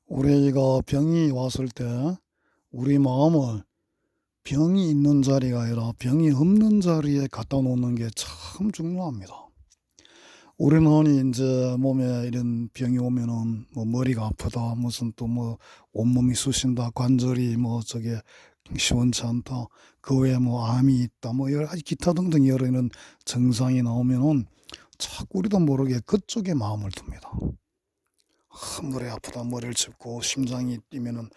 우리가 병이 왔을 때 우리 마음을 병이 있는 자리가 아니라 병이 없는 자리에 갖다 놓는 게 참 중요합니다. 우리는 이제 몸에 이런 병이 오면은 뭐 머리가 아프다, 무슨 또 뭐 온몸이 쑤신다, 관절이 뭐 저게 시원치 않다, 그 외에 뭐 암이 있다, 뭐 여러 가지 기타 등등 여러 이런 증상이 나오면은 자꾸 우리도 모르게 그쪽에 마음을 둡니다. 머리 아프다, 머리를 짚고 심장이 뛰면은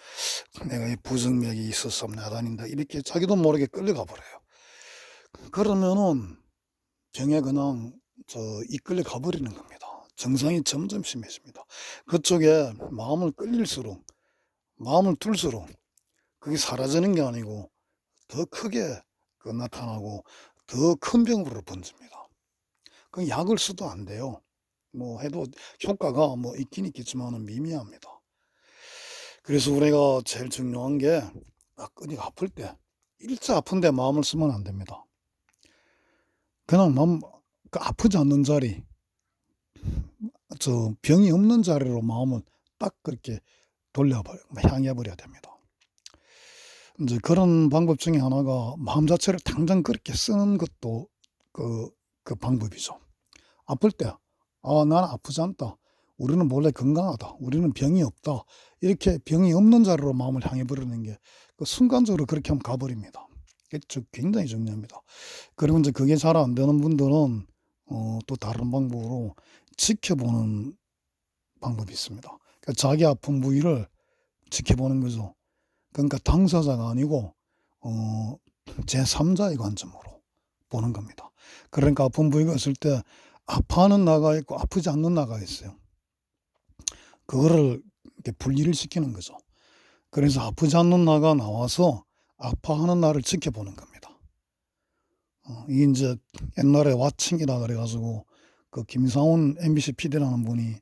내가 이 부정맥이 있어서 내 다닌다, 이렇게 자기도 모르게 끌려가 버려요. 그러면은 병에 그냥 이끌려 가 버리는 겁니다. 증상이 점점 심해집니다. 그쪽에 마음을 둘수록 그게 사라지는 게 아니고 더 크게 나타나고 더 큰 병으로 번집니다. 그 약을 써도 안 돼요. 뭐 해도 효과가 뭐 있긴 있겠지만은 미미합니다. 그래서 우리가 제일 중요한 게 어디가 아플 때 일자 아픈데 마음을 쓰면 안 됩니다. 그냥 아프지 않는 자리, 병이 없는 자리로 마음을 딱 그렇게 향해 버려야 됩니다. 이제 그런 방법 중에 하나가 마음 자체를 당장 그렇게 쓰는 것도 그 방법이죠. 아플 때 '아 나는 아프지 않다. 우리는 원래 건강하다. 우리는 병이 없다.' 이렇게 병이 없는 자리로 마음을 향해 버리는 게 순간적으로 그렇게 하면 가 버립니다. 그게 굉장히 중요합니다. 그리고 인제 그게 잘 안 되는 분들은 또 다른 방법으로 지켜보는 방법이 있습니다. 그러니까 자기 아픈 부위를 지켜보는 거죠. 그러니까 당사자가 아니고 어 제3 자의 관점으로 보는 겁니다. 그러니까 아픈 부위가 있을 때 아파하는 나가 있고 아프지 않는 나가 있어요. 그거를 이렇게 분리를 시키는 거죠. 그래서 아프지 않는 나가 나와서 아파하는 나를 지켜보는 겁니다. 이게 인제 옛날에 왓칭이라 그래 가지고 김상훈 MBC PD라는 분이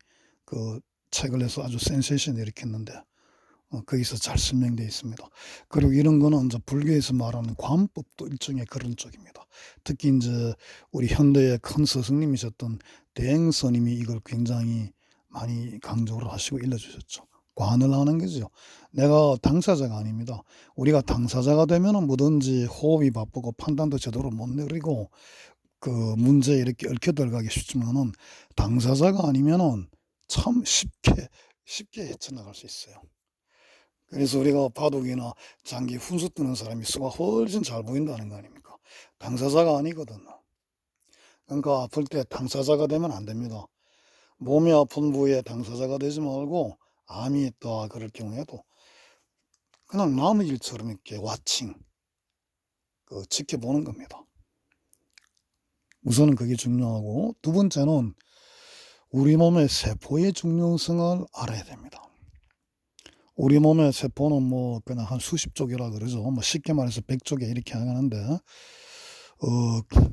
그 책을 내서 아주 센세이션을 일으켰는데 거기서 잘 설명되어 있습니다. 그리고 이런 거는 인제 불교에서 말하는 관법도 일종의 그런 쪽입니다. 특히 인제 우리 현대의 큰 스승님이셨던 대행 스님이 이걸 굉장히 많이 강조를 하시고 일러주셨죠. 관을 하는 거죠. 내가 당사자가 아닙니다. 우리가 당사자가 되면은 뭐든지 호흡이 바쁘고 판단도 제대로 못 내리고 문제에 이렇게 얽혀 들어가기 쉽지만은 당사자가 아니면은 참 쉽게 헤쳐나갈 수 있어요. 그래서 우리가 바둑이나 장기 훈수 뜨는 사람이 수가 훨씬 잘 보인다는 거 아닙니까? 당사자가 아니거든요. 그러니까 아플 때 당사자가 되면 안 됩니다. 몸이 아픈 부위에 당사자가 되지 말고 암이 있다 그럴 경우에도 그냥 남의 일처럼 이렇게 와칭 지켜보는 겁니다. 우선은 그게 중요하고, 두 번째는 우리 몸의 세포의 중요성을 알아야 됩니다. 우리 몸의 세포는 뭐 그냥 한 수십 쪽이라 그러죠. 뭐 쉽게 말해서 100쪽에 이렇게 하는데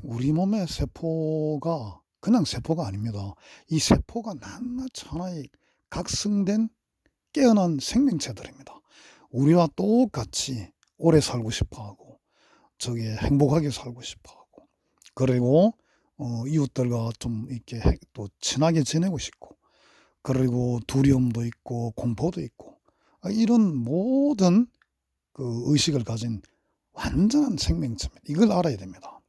우리 몸의 세포가 그냥 세포가 아닙니다. 이 세포가 낱낱이 하나의 각성된 깨어난 생명체들입니다. 우리와 똑같이 오래 살고 싶어 하고 행복하게 살고 싶어 하고, 그리고 이웃들과 좀 이렇게 또 친하게 지내고 싶고, 그리고 두려움도 있고 공포도 있고, 이런 모든 의식을 가진 완전한 생명체입니다. 이걸 알아야 됩니다.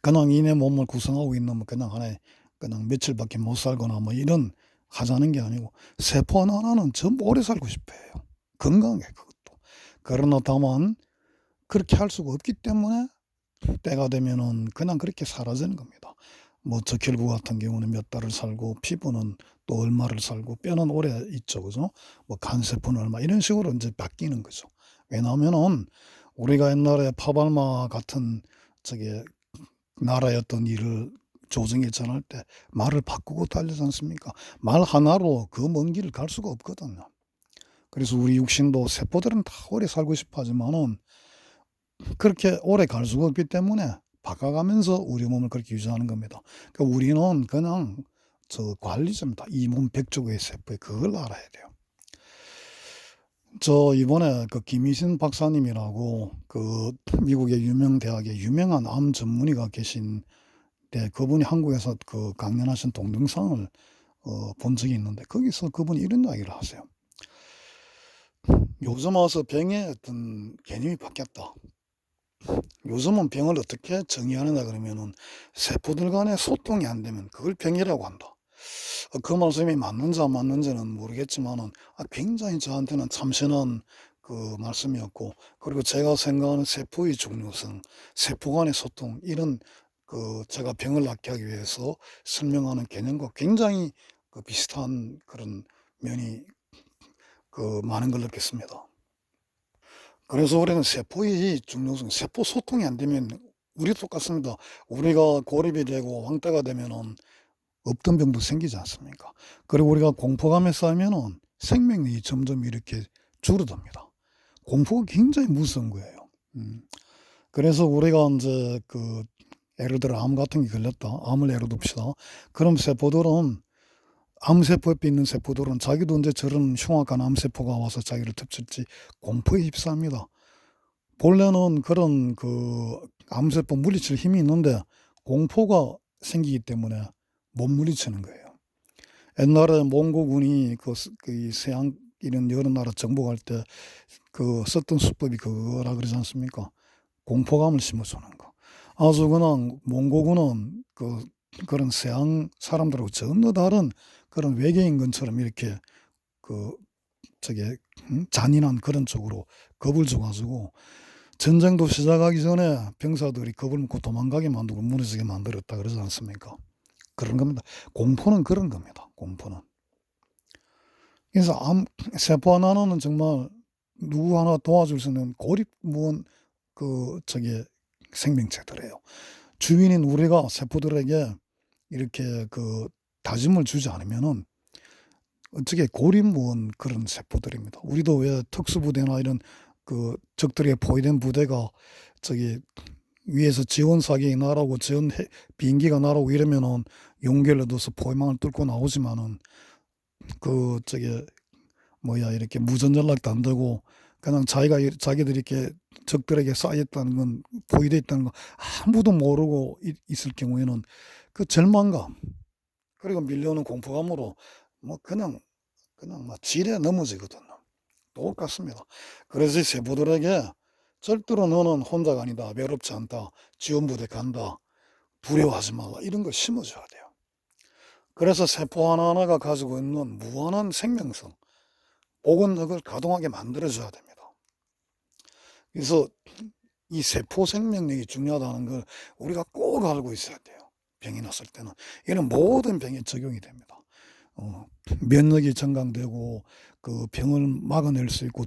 그냥 이내 몸을 구성하고 있는 뭐 그냥 하나의 그냥 며칠밖에 못 살거나 뭐 이런 하자는 게 아니고, 세포 하나는 전부 오래 살고 싶어 해요. 건강하게 그것도. 그러나 다만 그렇게 할 수가 없기 때문에 때가 되면은 그냥 그렇게 사라지는 겁니다. 뭐 적혈구 같은 경우는 몇 달을 살고, 피부는 또 얼마를 살고, 뼈는 오래 있죠. 그죠? 뭐 간세포는 얼마, 이런 식으로 인제 바뀌는 거죠. 왜냐하면은 우리가 옛날에 파발마 같은 저게 나라였던 일을 조정에 전할 때 말을 바꾸고 달리지 않습니까? 말 하나로 그 먼 길을 갈 수가 없거든요. 그래서 우리 육신도 세포들은 다 오래 살고 싶어 하지만은 그렇게 오래 갈 수가 없기 때문에 바꿔가면서 우리 몸을 그렇게 유지하는 겁니다. 그러니까 우리는 그냥 관리자입니다. 이 몸 100조의 세포에 그걸 알아야 돼요. 이번에 김희신 박사님이라고 미국의 유명 대학의 유명한 암 전문의가 계신데, 그분이 한국에서 강연하신 동영상을 본 적이 있는데 거기서 그분이 이런 이야기를 하세요. 요즘 와서 병의 어떤 개념이 바뀌었다. 요즘은 병을 어떻게 정의하느냐 그러면은 세포들 간의 소통이 안 되면 그걸 병이라고 한다. 그 말씀이 맞는지 안 맞는지는 모르겠지만은 굉장히 저한테는 참신한 그 말씀이었고, 그리고 제가 생각하는 세포의 중요성, 세포 간의 소통, 이런 제가 병을 낫게 하기 위해서 설명하는 개념과 굉장히 비슷한 그런 면이 많은 걸 느꼈습니다. 그래서 우리는 세포의 중요성, 세포 소통이 안 되면 우리 똑같습니다. 우리가 고립이 되고 황태가 되면은 없던 병도 생기지 않습니까? 그리고 우리가 공포감에 쌓이면은 생명력이 점점 이렇게 줄어듭니다. 공포가 굉장히 무서운 거예요. 그래서 우리가 인제 예를 들어 암 같은 게 걸렸다. 암을 예로 듭시다. 그럼 세포들은, 암세포 옆에 있는 세포들은 자기도 인제 저런 흉악한 암세포가 와서 자기를 덮칠지 공포에 휩싸입니다. 본래는 그런 암세포 물리칠 힘이 있는데 공포가 생기기 때문에 못 물리치는 거예요. 옛날에 몽고군이 이 서양 이런 여러 나라 정복할 때 썼던 수법이 그거라 그러지 않습니까? 공포감을 심어주는 거. 아주 그냥 몽고군은 그런 서양 사람들하고 전혀 다른 그런 외계인 것처럼 이렇게 그 저게 잔인한 그런 쪽으로 겁을 줘 가지고 전쟁도 시작하기 전에 병사들이 겁을 먹고 도망가게 만들고 무너지게 만들었다 그러지 않습니까? 그런 겁니다. 공포는 그런 겁니다, 공포는. 그래서 세포 하나는 정말 누구 하나 도와줄 수 있는 고립무원 생명체들이에요. 주인인 우리가 세포들에게 이렇게 다짐을 주지 않으면은 어떻게 고립무원 그런 세포들입니다. 우리도 왜 특수부대나 이런 적들에게 포위된 부대가 위에서 지원 사격이 날아오고 비행기가 날아오고 이러면은 용기를 얻어서 포위망을 뚫고 나오지만은 이렇게 무전연락도 안 되고 그냥 자기들이 이렇게 적들에게 쌓였다는 건, 포위돼 있다는 건 아무도 모르고 있을 경우에는 그 절망감, 그리고 밀려오는 공포감으로 그냥 막 지레 넘어지거든요. 똑같습니다. 그래서 이 세포들에게 절대로 너는 혼자가 아니다, 외롭지 않다, 지원부대 간다, 두려워하지 말라, 이런 걸 심어줘야 돼요. 그래서 세포 하나하나가 가지고 있는 무한한 생명성, 보건력을 가동하게 만들어줘야 됩니다. 그래서 이 세포 생명력이 중요하다는 걸 우리가 꼭 알고 있어야 돼요. 병이 났을 때는. 이는 모든 병에 적용이 됩니다. 면역이 정강되고 병을 막아낼 수 있고,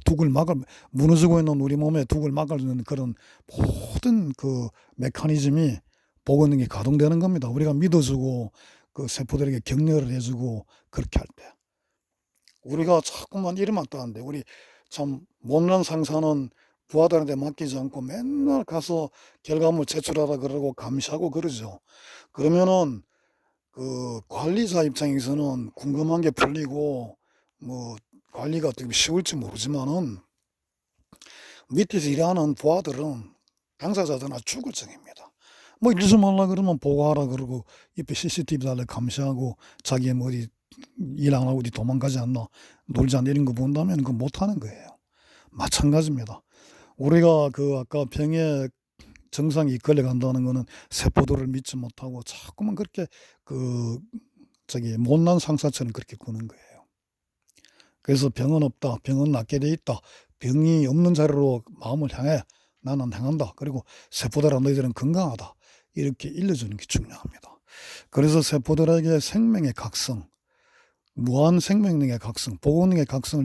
무너지고 있는 우리 몸의 둑을 막아주는 그런 모든 메커니즘이 보건력이 가동되는 겁니다. 우리가 믿어주고 세포들에게 격려를 해주고 그렇게 할 때. 우리가 자꾸만 이러면 또 안 돼. 우리 참 못난 상사는 부하들한테 맡기지 않고 맨날 가서 결과물 제출하라 그러고 감시하고 그러죠. 그러면은 관리자 입장에서는 궁금한 게 풀리고 관리가 어떻게 쉬울지 모르지만은 밑에서 일하는 부하들은, 당사자들은 아주 죽을 정입니다. 일 좀 하려 그러면 보고하라 그러고 옆에 CCTV 달래 감시하고, 자기 어디 일 안 하고 어디 도망가지 않나, 놀지 않나 이런 거 본다면 그거 못하는 거예요. 마찬가지입니다. 우리가 아까 병에 정상이 이끌려간다는 거는 세포들을 믿지 못하고 자꾸만 그렇게 못난 상사처럼 그렇게 구는 거예요. 그래서 병은 없다, 병은 낫게 돼 있다, 병이 없는 자리로 마음을 향해 나는 행한다, 그리고 세포들아 너희들은 건강하다, 이렇게 일러주는 게 중요합니다. 그래서 세포들에게 생명의 각성, 무한 생명력의 각성, 보건력의 각성을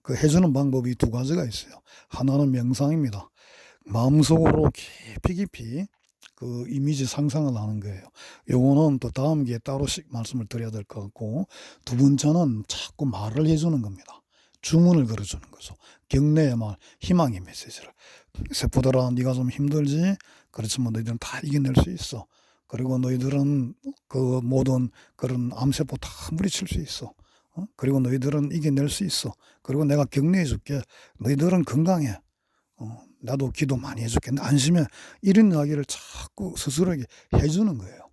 해주는 방법이 두 가지가 있어요. 하나는 명상입니다. 마음속으로 깊이 이미지 상상을 하는 거예요. 요거는 또 다음 기회에 따로씩 말씀을 드려야 될 것 같고, 두 번째는 자꾸 말을 해주는 겁니다. 주문을 걸어주는 거죠. 격려의 말, 희망의 메시지를. 세포들아, 네가 좀 힘들지? 그렇지만 너희들은 다 이겨낼 수 있어. 그리고 너희들은 모든 그런 암세포 다 물리칠 수 있어. 그리고 너희들은 이겨낼 수 있어. 그리고 내가 격려해 줄게. 너희들은 건강해. 나도 기도 많이 해줄게. 안심해. 이런 이야기를 자꾸 스스로에게 해주는 거예요.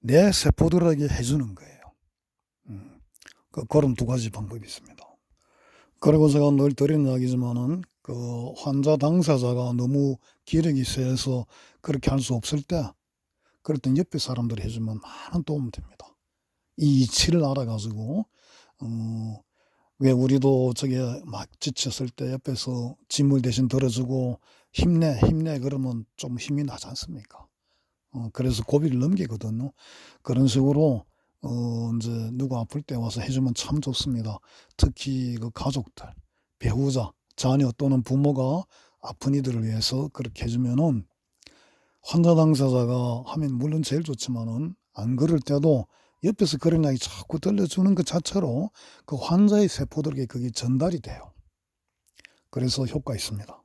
내 세포들에게 해주는 거예요. 그런 두 가지 방법이 있습니다. 그리고 제가 늘 드리는 이야기지만은 환자 당사자가 너무 기력이 세서 그렇게 할 수 없을 때 그럴 땐 옆에 사람들이 해 주면 많은 도움이 됩니다. 이 이치를 알아 가지고 왜 우리도 저게 막 지쳤을 때 옆에서 짐을 대신 들어 주고 "힘내, 힘내." 그러면 좀 힘이 나지 않습니까? 그래서 고비를 넘기거든요. 그런 식으로 인제 누구 아플 때 와서 해 주면 참 좋습니다. 특히 그 가족들, 배우자, 자녀 또는 부모가 아픈 이들을 위해서 그렇게 해 주면은 환자 당사자가 하면 물론 제일 좋지만은 안 그럴 때도 옆에서 그런 이야기 자꾸 들려주는 것 자체로 그 환자의 세포들에게 그게 전달이 돼요. 그래서 효과 있습니다.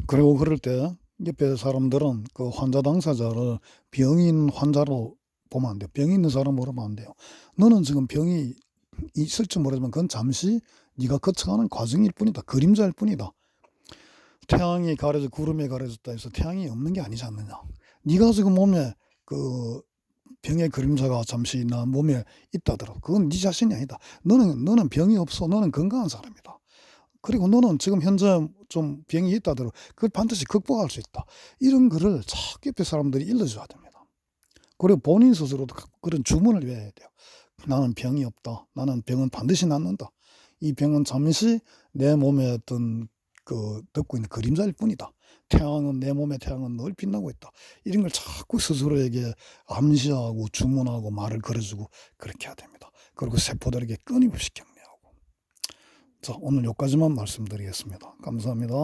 그리고 그럴 때 옆에 사람들은 그 환자 당사자를 병인 환자로 보면 안 돼요. 병이 있는 사람으로 보면 안 돼요. "너는 지금 병이 있을지 모르지만 그건 잠시 네가 거쳐가는 과정일 뿐이다. 그림자일 뿐이다. 태양이 가려져 구름에 가려졌다 해서 태양이 없는 게 아니지 않느냐. 네가 지금 몸에 그 병의 그림자가 잠시 나 몸에 있다더라도 그건 네 자신이 아니다. 너는 병이 없어. 너는 건강한 사람이다. 그리고 너는 지금 현재 좀 병이 있다더라도 그걸 반드시 극복할 수 있다." 이런 거를 자꾸 옆에 사람들이 일러 줘야 됩니다. 그리고 본인 스스로도 그런 주문을 외워야 돼요. "나는 병이 없다. 나는 병은 반드시 낫는다. 이 병은 잠시 내 몸에 어떤 덮고 있는 그림자일 뿐이다. 태양은 내 몸의 태양은 늘 빛나고 있다." 이런 걸 자꾸 스스로에게 암시하고 주문하고 말을 걸어 주고 그렇게 해야 됩니다. 그리고 세포들에게 끊임없이 격려하고. 자, 오늘 요까지만 말씀드리겠습니다. 감사합니다.